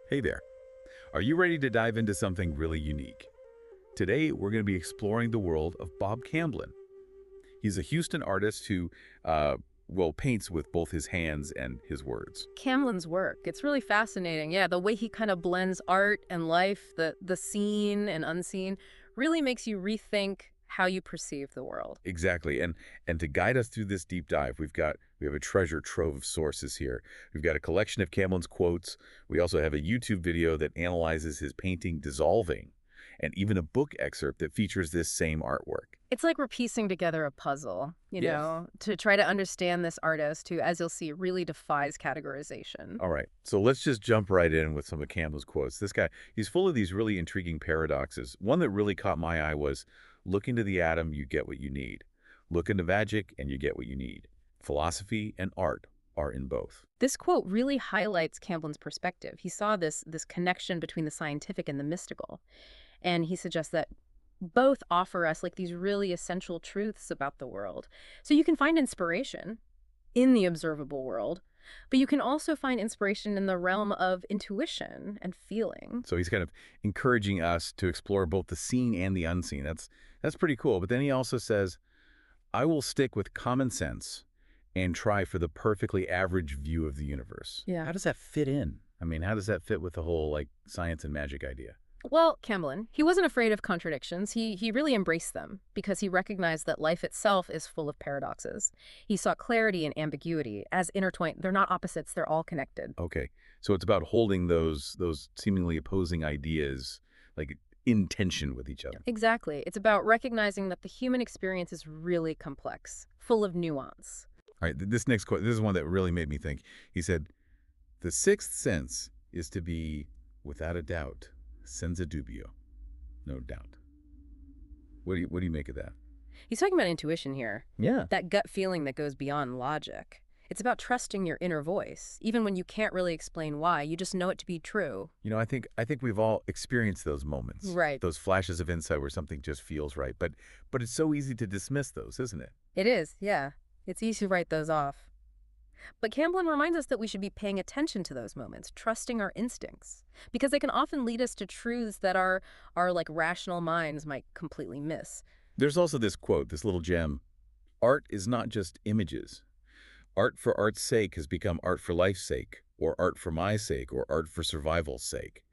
Hey there. Are you ready to dive into something really unique? Today, we're going to be exploring the world of Bob Camblin. He's a Houston artist who, paints with both his hands and his words. Camlin's work. It's really fascinating. Yeah, the way he kind of blends art and life, the seen and unseen, really makes you rethink how you perceive the world. Exactly. And to guide us through this deep dive, we have a treasure trove of sources here. We've got a collection of Camblin's quotes. We also have a YouTube video that analyzes his painting Dissolving, and even a book excerpt that features this same artwork. It's like we're piecing together a puzzle, Yes. to try to understand this artist who, as you'll see, really defies categorization. All right, so let's just jump right in with some of Campbell's quotes. This guy, he's full of these really intriguing paradoxes. One that really caught my eye was, look into the atom, you get what you need. Look into magic, and you get what you need. Philosophy and art are in both. This quote really highlights Camblin's perspective. He saw this connection between the scientific and the mystical, and he suggests that both offer us like these really essential truths about the world. So you can find inspiration in the observable world, but you can also find inspiration in the realm of intuition and feeling. So he's kind of encouraging us to explore both the seen and the unseen. That's pretty cool. But then he also says, I will stick with common sense and try for the perfectly average view of the universe. Yeah. How does that fit in? I mean, how does that fit with the whole like science and magic idea? Well, Camblin, he wasn't afraid of contradictions. He really embraced them because he recognized that life itself is full of paradoxes. He saw clarity and ambiguity as intertwined. They're not opposites, they're all connected. Okay. So it's about holding those seemingly opposing ideas like in tension with each other. Exactly. It's about recognizing that the human experience is really complex, full of nuance. All right, this next quote, this is one that really made me think. He said, "The sixth sense is to be, without a doubt, senza dubio, no doubt." What do you make of that? He's talking about intuition here, Yeah. that gut feeling that goes beyond logic. It's about trusting your inner voice, even when you can't really explain why. You just know it to be true. I think we've all experienced those moments. Right. Those flashes of insight where something just feels right. But it's so easy to dismiss those, isn't it? It is, yeah. It's easy to write those off. But Camblin reminds us that we should be paying attention to those moments, trusting our instincts, because they can often lead us to truths that our like rational minds might completely miss. There's also this quote, this little gem. Art is not just images. Art for art's sake has become art for life's sake, or art for my sake, or art for survival's sake.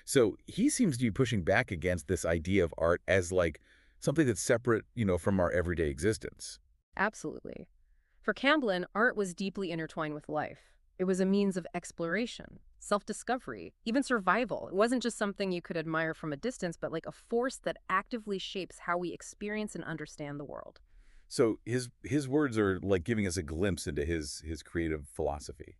So he seems to be pushing back against this idea of art as like something that's separate, from our everyday existence. Absolutely. For Camblin, art was deeply intertwined with life. It was a means of exploration, self-discovery, even survival. It wasn't just something you could admire from a distance, but like a force that actively shapes how we experience and understand the world. So his words are like giving us a glimpse into his creative philosophy,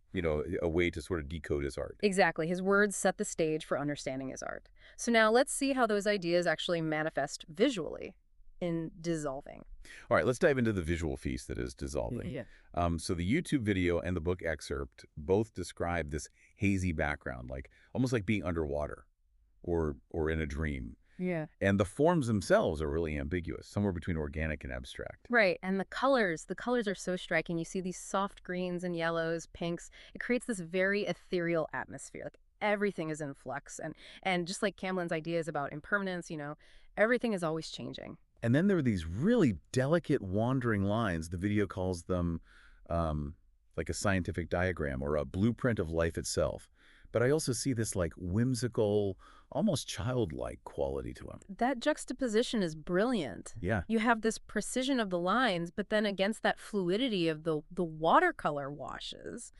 a way to sort of decode his art. Exactly. His words set the stage for understanding his art. So now let's see how those ideas actually manifest visually in Dissolving. All right, let's dive into the visual feast that is Dissolving. Yeah. So the YouTube video and the book excerpt both describe this hazy background, like almost like being underwater or in a dream. Yeah. And the forms themselves are really ambiguous, somewhere between organic and abstract. Right. And the colors are so striking. You see these soft greens and yellows, pinks. It creates this very ethereal atmosphere. Like everything is in flux. And just like Camblin's ideas about impermanence, everything is always changing. And then there are these really delicate wandering lines. The video calls them like a scientific diagram or a blueprint of life itself. But I also see this like whimsical, almost childlike quality to him. That juxtaposition is brilliant. Yeah. You have this precision of the lines, but then against that fluidity of the watercolor washes.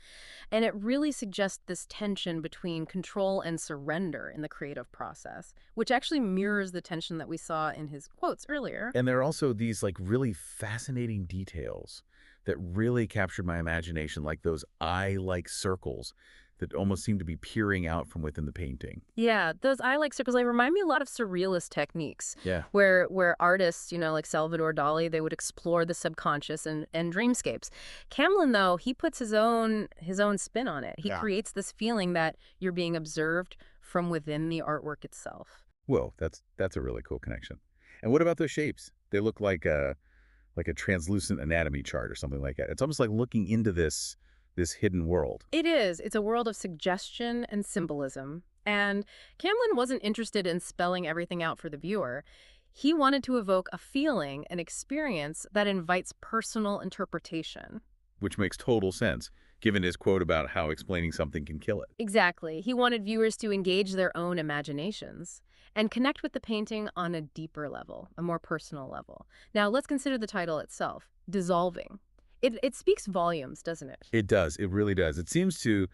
And it really suggests this tension between control and surrender in the creative process, which actually mirrors the tension that we saw in his quotes earlier. And there are also these like really fascinating details that really captured my imagination, like those eye-like circles that almost seem to be peering out from within the painting. Yeah, those eye-like circles, they remind me a lot of surrealist techniques, Yeah. where artists, like Salvador Dali, they would explore the subconscious and dreamscapes. Camblin, though, he puts his own spin on it. He Yeah. creates this feeling that you're being observed from within the artwork itself. Whoa, that's a really cool connection. And what about those shapes? They look like a translucent anatomy chart or something like that. It's almost like looking into this hidden world. It is. It's a world of suggestion and symbolism. And Camlin wasn't interested in spelling everything out for the viewer. He wanted to evoke a feeling, an experience that invites personal interpretation. Which makes total sense, given his quote about how explaining something can kill it. Exactly. He wanted viewers to engage their own imaginations and connect with the painting on a deeper level, a more personal level. Now, let's consider the title itself, Dissolving. It speaks volumes, doesn't it? It does. It really does. It seems to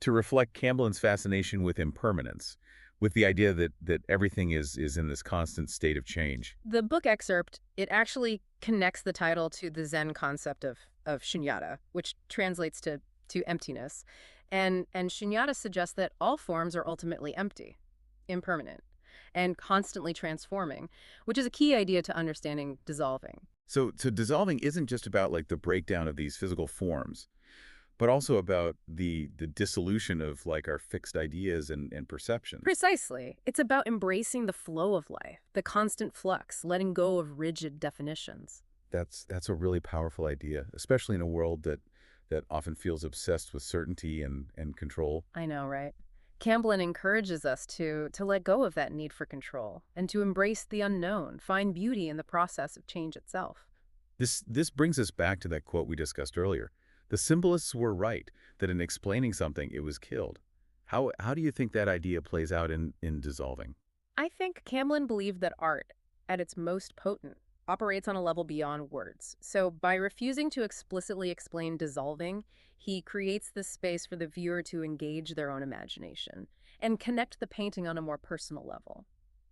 reflect Camblin's fascination with impermanence, with the idea that everything is in this constant state of change. The book excerpt, it actually connects the title to the Zen concept of shunyata, which translates to emptiness. And shunyata suggests that all forms are ultimately empty, impermanent, and constantly transforming, which is a key idea to understanding dissolving. So dissolving isn't just about like the breakdown of these physical forms, but also about the dissolution of like our fixed ideas and perceptions. Precisely. It's about embracing the flow of life, the constant flux, letting go of rigid definitions. That's a really powerful idea, especially in a world that often feels obsessed with certainty and control. I know, right? Camblin encourages us to let go of that need for control and to embrace the unknown, find beauty in the process of change itself. This brings us back to that quote we discussed earlier. The symbolists were right that in explaining something, it was killed. How do you think that idea plays out in dissolving? I think Camblin believed that art, at its most potent, operates on a level beyond words. So by refusing to explicitly explain dissolving, he creates this space for the viewer to engage their own imagination and connect the painting on a more personal level.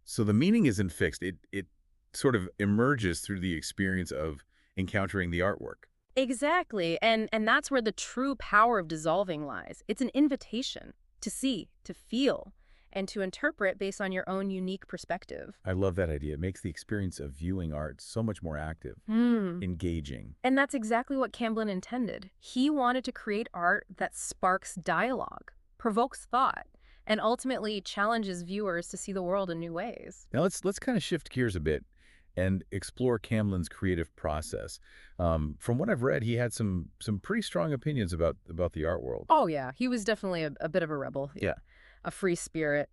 So the meaning isn't fixed. It sort of emerges through the experience of encountering the artwork. Exactly. And that's where the true power of dissolving lies. It's an invitation to see, to feel, and to interpret based on your own unique perspective. I love that idea. It makes the experience of viewing art so much more active, Hmm. engaging. And that's exactly what Camblin intended. He wanted to create art that sparks dialogue, provokes thought, and ultimately challenges viewers to see the world in new ways. Now let's kind of shift gears a bit and explore Camblin's creative process. From what I've read, he had some pretty strong opinions about the art world. Oh, yeah, he was definitely a bit of a rebel. Yeah. A free spirit,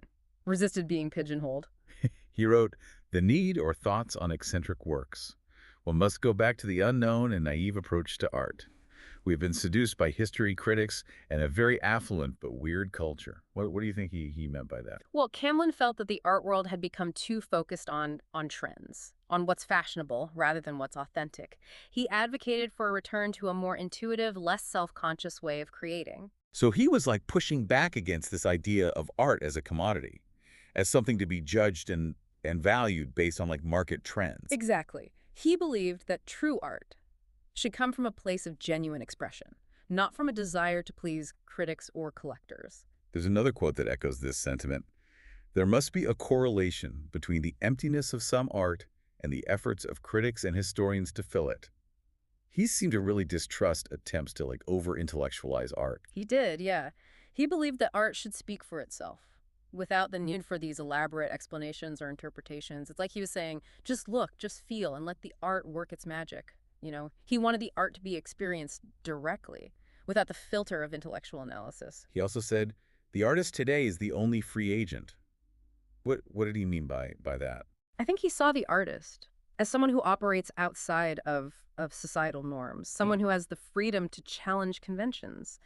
resisted being pigeonholed. He wrote, "The need or thoughts on eccentric works. One must go back to the unknown and naive approach to art. We have been seduced by history critics and a very affluent but weird culture." What do you think he meant by that? Well, Camlin felt that the art world had become too focused on trends, on what's fashionable rather than what's authentic. He advocated for a return to a more intuitive, less self-conscious way of creating. So he was like pushing back against this idea of art as a commodity, as something to be judged and valued based on like market trends. Exactly. He believed that true art should come from a place of genuine expression, not from a desire to please critics or collectors. There's another quote that echoes this sentiment. There must be a correlation between the emptiness of some art and the efforts of critics and historians to fill it. He seemed to really distrust attempts to like over-intellectualize art. He did, yeah. He believed that art should speak for itself, without the need for these elaborate explanations or interpretations. It's like he was saying, just look, just feel, and let the art work its magic. He wanted the art to be experienced directly, without the filter of intellectual analysis. He also said, the artist today is the only free agent. What did he mean by that? I think he saw the artist as someone who operates outside of societal norms, someone who has the freedom to challenge conventions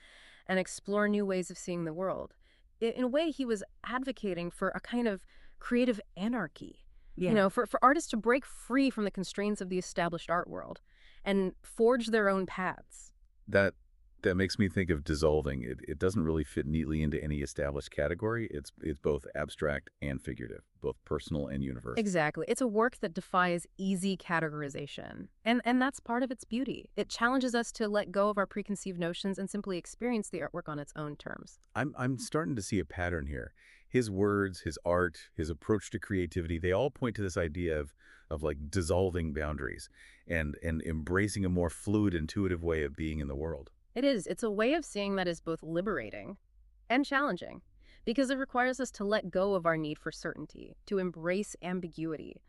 and explore new ways of seeing the world. In a way, he was advocating for a kind of creative anarchy, for artists to break free from the constraints of the established art world and forge their own paths. That that makes me think of dissolving. It doesn't really fit neatly into any established category. It's both abstract and figurative, both personal and universal. Exactly. It's a work that defies easy categorization. And that's part of its beauty. It challenges us to let go of our preconceived notions and simply experience the artwork on its own terms. I'm starting to see a pattern here. His words, his art, his approach to creativity, they all point to this idea of like dissolving boundaries and embracing a more fluid, intuitive way of being in the world. It is. It's a way of seeing that is both liberating and challenging because it requires us to let go of our need for certainty, to embrace ambiguity,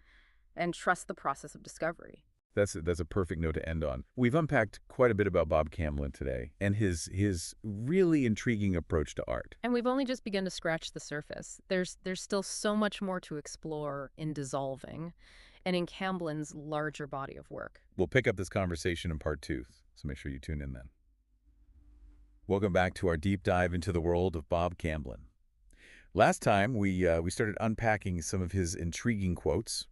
and trust the process of discovery. That's a perfect note to end on. We've unpacked quite a bit about Bob Camblin today and his really intriguing approach to art. And we've only just begun to scratch the surface. There's still so much more to explore in dissolving and in Camblin's larger body of work. We'll pick up this conversation in part 2, so make sure you tune in then. Welcome back to our deep dive into the world of Bob Camblin. Last time, we started unpacking some of his intriguing quotes,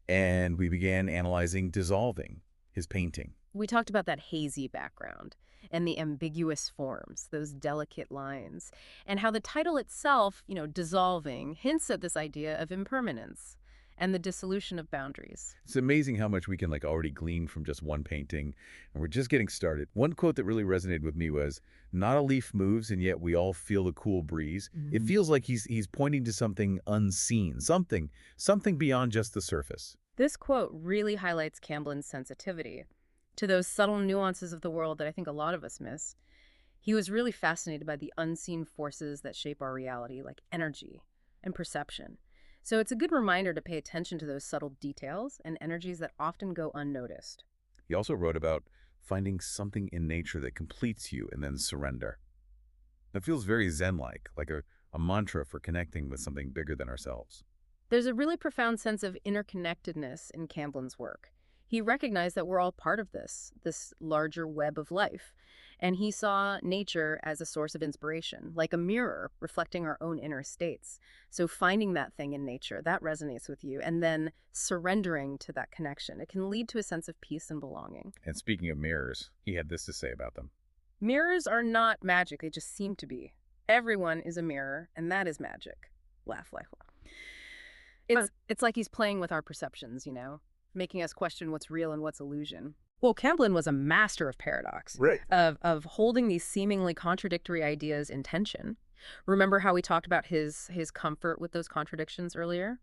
and we began analyzing Dissolving, his painting. We talked about that hazy background and the ambiguous forms, those delicate lines, and how the title itself, dissolving, hints at this idea of impermanence and the dissolution of boundaries. It's amazing how much we can already glean from just one painting, and we're just getting started. One quote that really resonated with me was, "Not a leaf moves, and yet we all feel the cool breeze." It feels like he's pointing to something unseen, something beyond just the surface. This quote really highlights Camblin's sensitivity to those subtle nuances of the world that I think a lot of us miss. He was really fascinated by the unseen forces that shape our reality, like energy and perception. So it's a good reminder to pay attention to those subtle details and energies that often go unnoticed. He also wrote about finding something in nature that completes you and then surrender. It feels very Zen-like, like a mantra for connecting with something bigger than ourselves. There's a really profound sense of interconnectedness in Camblin's work. He recognized that we're all part of this larger web of life. And he saw nature as a source of inspiration, like a mirror reflecting our own inner states. So finding that thing in nature, that resonates with you, and then surrendering to that connection. It can lead to a sense of peace and belonging. And speaking of mirrors, he had this to say about them. Mirrors are not magic, they just seem to be. Everyone is a mirror, and that is magic. Laugh, laugh, laugh. It's like he's playing with our perceptions, making us question what's real and what's illusion. Well, Camblin was a master of paradox, Right. of holding these seemingly contradictory ideas in tension. Remember how we talked about his comfort with those contradictions earlier?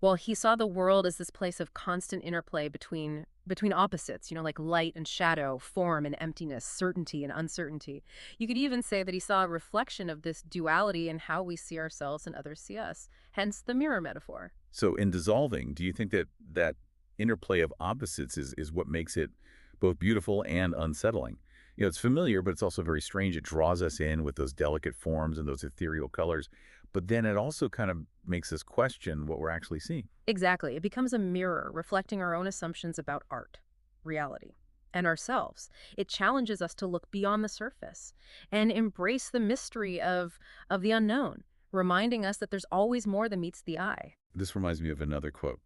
Well, he saw the world as this place of constant interplay between opposites, like light and shadow, form and emptiness, certainty and uncertainty. You could even say that he saw a reflection of this duality in how we see ourselves and others see us, hence the mirror metaphor. So in Dissolving, do you think that interplay of opposites is what makes it both beautiful and unsettling? It's familiar, but it's also very strange. It draws us in with those delicate forms and those ethereal colors. But then it also kind of makes us question what we're actually seeing. Exactly. It becomes a mirror reflecting our own assumptions about art, reality, and ourselves. It challenges us to look beyond the surface and embrace the mystery of the unknown, reminding us that there's always more than meets the eye. This reminds me of another quote.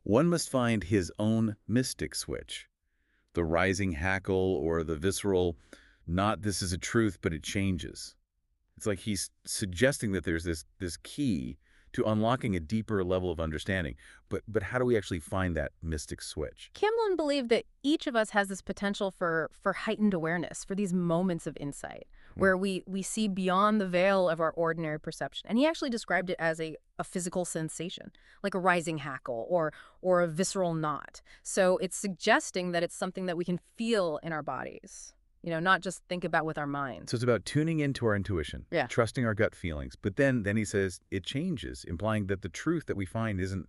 "One must find his own mystic switch. The rising hackle or the visceral, not this is a truth, but it changes." It's like he's suggesting that there's this key to unlocking a deeper level of understanding. But how do we actually find that mystic switch? Camblin believed that each of us has this potential for heightened awareness, for these moments of insight, where we see beyond the veil of our ordinary perception. And he actually described it as a physical sensation, like a rising hackle or a visceral knot. So it's suggesting that it's something that we can feel in our bodies. Not just think about with our minds. So it's about tuning into our intuition, Yeah. trusting our gut feelings. But then he says it changes, implying that the truth that we find isn't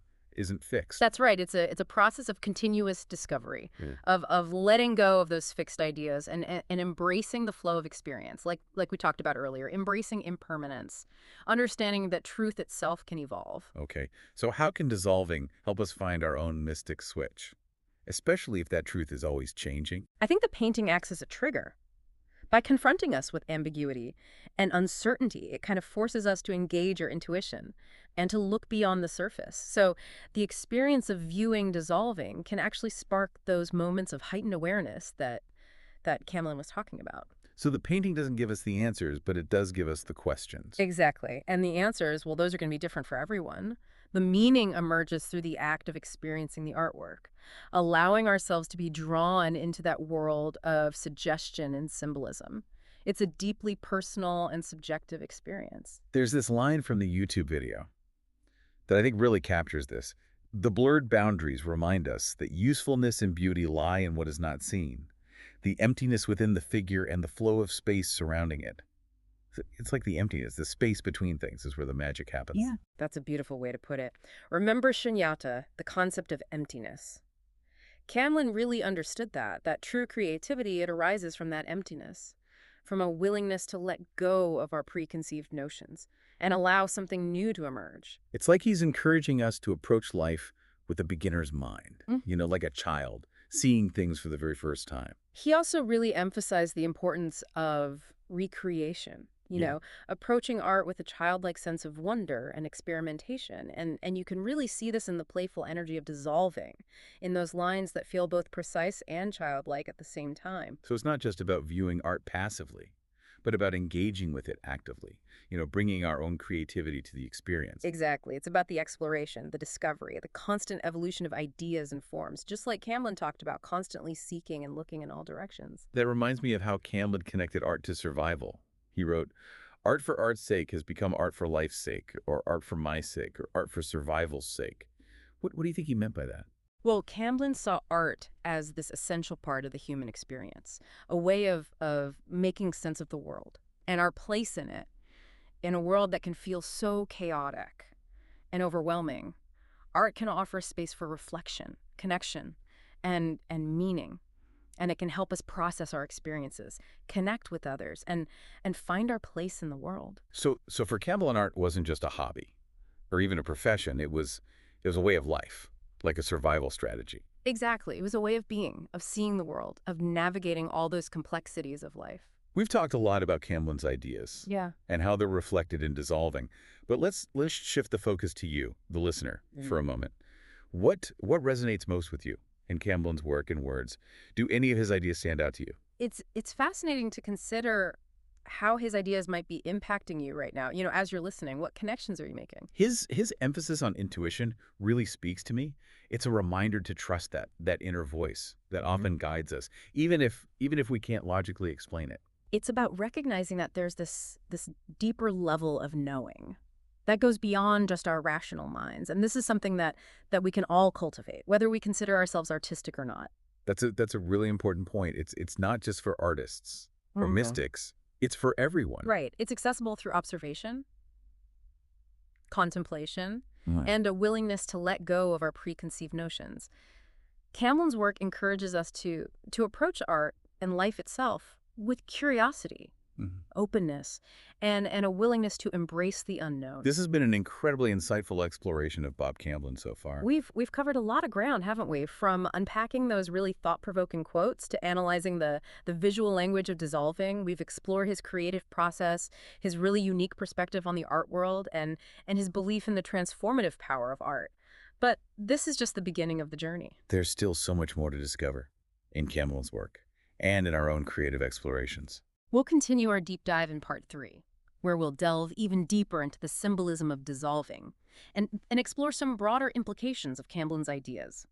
fixed. That's right. It's a process of continuous discovery, Yeah. of letting go of those fixed ideas and embracing the flow of experience, like we talked about earlier, embracing impermanence, understanding that truth itself can evolve. Okay, so how can Dissolving help us find our own mystic switch? Especially if that truth is always changing. I think the painting acts as a trigger. By confronting us with ambiguity and uncertainty, it kind of forces us to engage our intuition and to look beyond the surface. So the experience of viewing Dissolving can actually spark those moments of heightened awareness that Camblin was talking about. So the painting doesn't give us the answers, but it does give us the questions. Exactly. And the answers, well, those are going to be different for everyone. The meaning emerges through the act of experiencing the artwork, allowing ourselves to be drawn into that world of suggestion and symbolism. It's a deeply personal and subjective experience. There's this line from the YouTube video that I think really captures this. "The blurred boundaries remind us that usefulness and beauty lie in what is not seen, the emptiness within the figure and the flow of space surrounding it." It's like the emptiness, the space between things is where the magic happens. Yeah, that's a beautiful way to put it. Remember shunyata, the concept of emptiness. Camblin really understood that true creativity, it arises from that emptiness, from a willingness to let go of our preconceived notions and allow something new to emerge. It's like he's encouraging us to approach life with a beginner's mind, like a child, seeing things for the very first time. He also really emphasized the importance of recreation, Yeah. approaching art with a childlike sense of wonder and experimentation. And you can really see this in the playful energy of dissolving, in those lines that feel both precise and childlike at the same time. So it's not just about viewing art passively, but about engaging with it actively, bringing our own creativity to the experience. Exactly. It's about the exploration, the discovery, the constant evolution of ideas and forms, just like Camblin talked about, constantly seeking and looking in all directions. That reminds me of how Camblin connected art to survival. He wrote, "Art for art's sake has become art for life's sake, or art for my sake, or art for survival's sake." What do you think he meant by that? Well, Camblin saw art as this essential part of the human experience, a way of making sense of the world and our place in it, in a world that can feel so chaotic and overwhelming. Art can offer space for reflection, connection, and meaning. And it can help us process our experiences, connect with others, and find our place in the world. So for Camblin, art wasn't just a hobby, or even a profession. It was a way of life, like a survival strategy. Exactly. It was a way of being, of seeing the world, of navigating all those complexities of life. We've talked a lot about Camblin's ideas Yeah. and how they're reflected in dissolving, but let's shift the focus to you, the listener, for a moment. What resonates most with you in Camblin's work and words? Do any of his ideas stand out to you? It's fascinating to consider how his ideas might be impacting you right now. As you're listening, what connections are you making? His emphasis on intuition really speaks to me. It's a reminder to trust that inner voice that often guides us, even if we can't logically explain it. It's about recognizing that there's this deeper level of knowing that goes beyond just our rational minds. And this is something that we can all cultivate, whether we consider ourselves artistic or not. That's a really important point. It's not just for artists or Mhm. mystics. It's for everyone. Right. It's accessible through observation, contemplation, Right. and a willingness to let go of our preconceived notions. Camblin's work encourages us to approach art and life itself with curiosity, Mhm. openness, and a willingness to embrace the unknown. This has been an incredibly insightful exploration of Bob Camblin so far. We've covered a lot of ground, haven't we? From unpacking those really thought-provoking quotes to analyzing the visual language of dissolving. We've explored his creative process, his really unique perspective on the art world, and his belief in the transformative power of art. But this is just the beginning of the journey. There's still so much more to discover in Camblin's work and in our own creative explorations. We'll continue our deep dive in part 3, where we'll delve even deeper into the symbolism of dissolving and explore some broader implications of Camblin's ideas.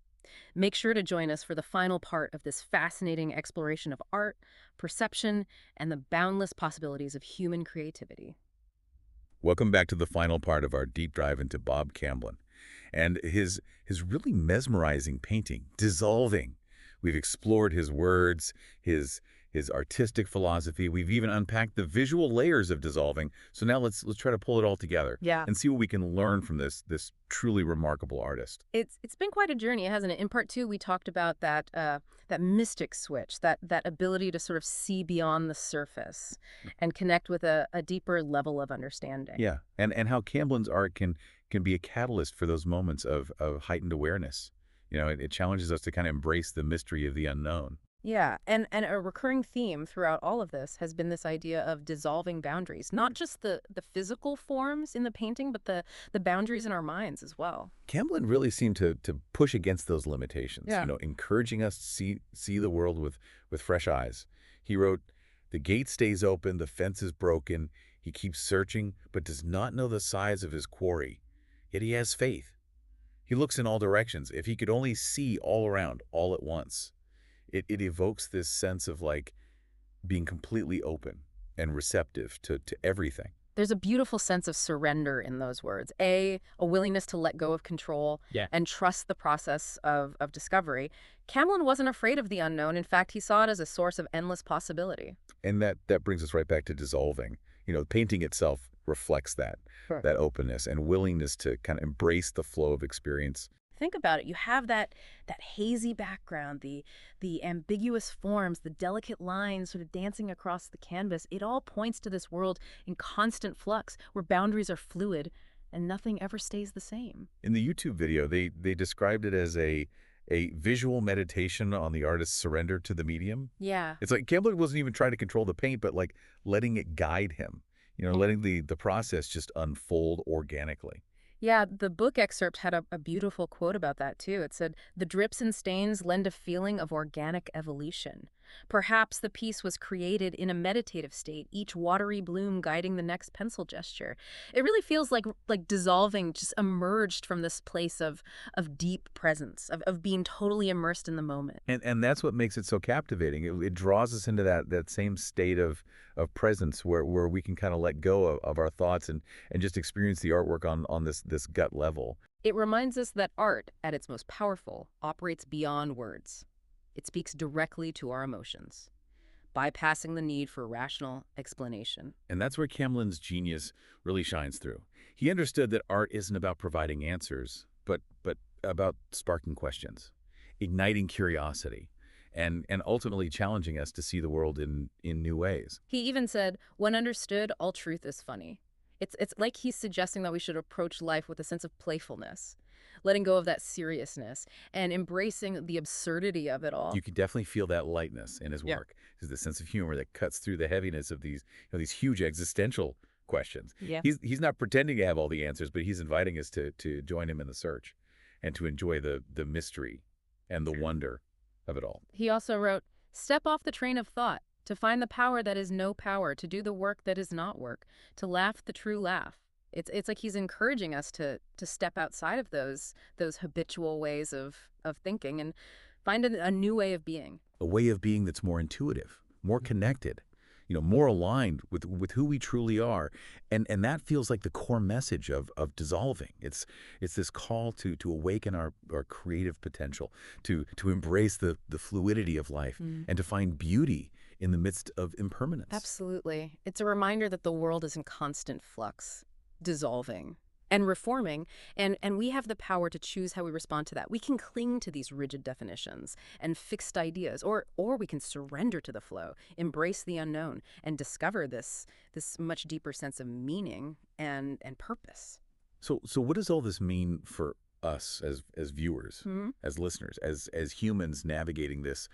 Make sure to join us for the final part of this fascinating exploration of art, perception, and the boundless possibilities of human creativity. Welcome back to the final part of our deep dive into Bob Camblin and his really mesmerizing painting, Dissolving. We've explored his words, his artistic philosophy. We've even unpacked the visual layers of dissolving. So now let's try to pull it all together Yeah. and see what we can learn from this truly remarkable artist. It's been quite a journey, hasn't it? In part 2, we talked about that mystic switch, that ability to sort of see beyond the surface and connect with a deeper level of understanding. Yeah, and how Camblin's art can be a catalyst for those moments of heightened awareness. It challenges us to kind of embrace the mystery of the unknown. Yeah, and a recurring theme throughout all of this has been this idea of dissolving boundaries, not just the physical forms in the painting, but the boundaries in our minds as well. Camblin really seemed to push against those limitations, Yeah. encouraging us to see the world with fresh eyes. He wrote, "The gate stays open, the fence is broken. He keeps searching, but does not know the size of his quarry. Yet he has faith. He looks in all directions. If he could only see all around, all at once." It evokes this sense of like being completely open and receptive to everything. There's a beautiful sense of surrender in those words. A willingness to let go of control Yeah. and trust the process of discovery. Camblin wasn't afraid of the unknown. In fact, he saw it as a source of endless possibility. And that brings us right back to dissolving. Painting itself reflects that Sure. that openness and willingness to kind of embrace the flow of experience. think about it, you have that hazy background, the ambiguous forms, the delicate lines sort of dancing across the canvas. It all points to this world in constant flux where boundaries are fluid and nothing ever stays the same. In the YouTube video, they described it as a visual meditation on the artist's surrender to the medium. Yeah. It's like Camblin wasn't even trying to control the paint, but like letting it guide him. Letting the process just unfold organically. Yeah, the book excerpt had a beautiful quote about that too. It said, "The drips and stains lend a feeling of organic evolution. Perhaps the piece was created in a meditative state, each watery bloom guiding the next pencil gesture." It really feels like dissolving just emerged from this place of deep presence, of being totally immersed in the moment. And that's what makes it so captivating. It draws us into that same state of presence where we can kind of let go of our thoughts and just experience the artwork on this gut level. It reminds us that art, at its most powerful, operates beyond words. It speaks directly to our emotions, bypassing the need for rational explanation. And that's where Camblin's genius really shines through. He understood that art isn't about providing answers, but about sparking questions, igniting curiosity, and ultimately challenging us to see the world in new ways. He even said, "When understood, all truth is funny." It's like he's suggesting that we should approach life with a sense of playfulness, letting go of that seriousness and embracing the absurdity of it all. You can definitely feel that lightness in his Yeah. work. There's the sense of humor that cuts through the heaviness of these huge existential questions. Yeah. He's not pretending to have all the answers, but he's inviting us to join him in the search and to enjoy the mystery and the wonder of it all. He also wrote, "Step off the train of thought, to find the power that is no power, to do the work that is not work, to laugh the true laugh." It's like he's encouraging us to step outside of those habitual ways of thinking and find a new way of being. A way of being that's more intuitive, more connected, more aligned with who we truly are. And that feels like the core message of dissolving. It's this call to awaken our creative potential, to embrace the fluidity of life, and to find beauty in the midst of impermanence. Absolutely. It's a reminder that the world is in constant flux, dissolving and reforming, and we have the power to choose how we respond to that. We can cling to these rigid definitions and fixed ideas, or we can surrender to the flow, embrace the unknown, and discover this much deeper sense of meaning and purpose. So what does all this mean for us as viewers, as listeners, as humans navigating this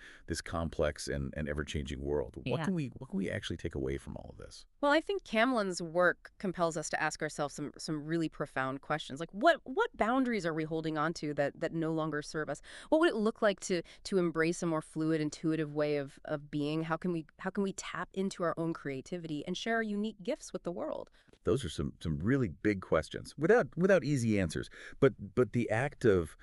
complex and ever-changing world? What Yeah. can we actually take away from all of this? Well, I think Camlin's work compels us to ask ourselves some really profound questions. Like what boundaries are we holding on to that no longer serve us? What would it look like to embrace a more fluid, intuitive way of being? How can we tap into our own creativity and share our unique gifts with the world? Those are some really big questions without easy answers. But the act of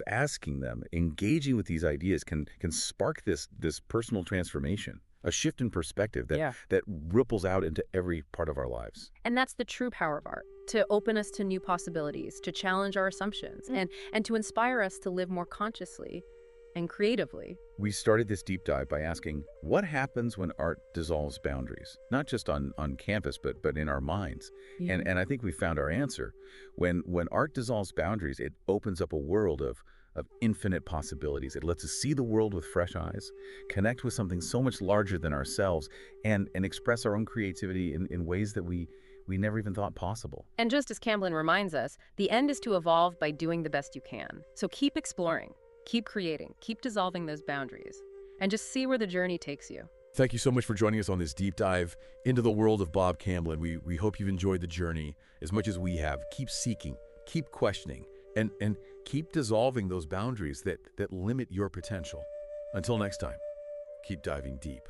asking them, engaging with these ideas can spark this personal transformation, a shift in perspective that ripples out into every part of our lives. And that's the true power of art, to open us to new possibilities, to challenge our assumptions, and to inspire us to live more consciously and creatively. We started this deep dive by asking, what happens when art dissolves boundaries? Not just on canvas, but in our minds. Yeah. And I think we found our answer. When art dissolves boundaries, it opens up a world of infinite possibilities. It lets us see the world with fresh eyes, connect with something so much larger than ourselves, and express our own creativity in ways that we never even thought possible. And just as Camblin reminds us, the end is to evolve by doing the best you can. So keep exploring, keep creating, keep dissolving those boundaries, and just see where the journey takes you. Thank you so much for joining us on this deep dive into the world of Bob Camblin. We hope you've enjoyed the journey as much as we have. Keep seeking, keep questioning, and keep dissolving those boundaries that limit your potential. Until next time, keep diving deep.